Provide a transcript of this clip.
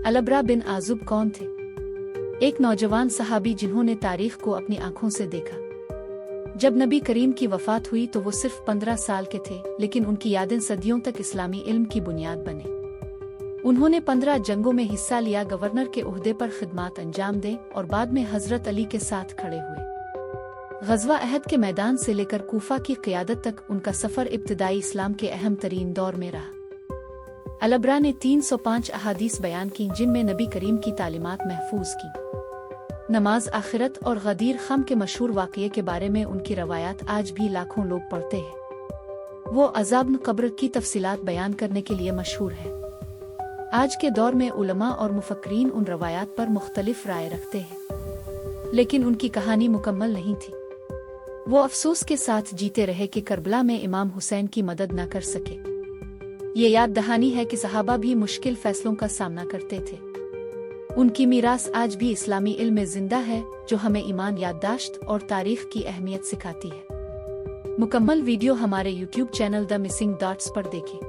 अलबरा बिन आजुब कौन थे? एक नौजवान सहाबी जिन्होंने तारीख को अपनी आंखों से देखा। जब नबी करीम की वफात हुई तो वो सिर्फ 15 साल के थे, लेकिन उनकी यादें सदियों तक इस्लामी इल्म की बुनियाद बने। उन्होंने 15 जंगों में हिस्सा लिया, गवर्नर के ओहदे पर खिदमत अंजाम दें और बाद में हजरत अली के साथ खड़े हुए। ग़ज़वा अहद के मैदान से लेकर कूफा की क़ियादत तक उनका सफ़र इब्तिदाई इस्लाम के अहम तरीन दौर में रहा। अलबरा ने 305 अहादीस बयान की, जिनमें नबी करीम की तालीमात महफूज की। नमाज, आखिरत और गदीर खम के मशहूर वाक़ये के बारे में उनकी रवायात आज भी लाखों लोग पढ़ते हैं। वो अज़ाब क़ब्र की तफसीलात बयान करने के लिए मशहूर है। आज के दौर में उलमा और मुफक्रीन उन रवायात पर मुख्तलिफ राय रखते हैं, लेकिन उनकी कहानी मुकम्मल नहीं थी। वो अफसोस के साथ जीते रहे कि करबला में इमाम हुसैन की मदद न कर सके। ये याद दहानी है कि सहाबा भी मुश्किल फैसलों का सामना करते थे। उनकी मीरास आज भी इस्लामी इल्म में जिंदा है, जो हमें ईमान, याददाश्त और तारीख की अहमियत सिखाती है। मुकम्मल वीडियो हमारे YouTube channel the missing dots पर देखें।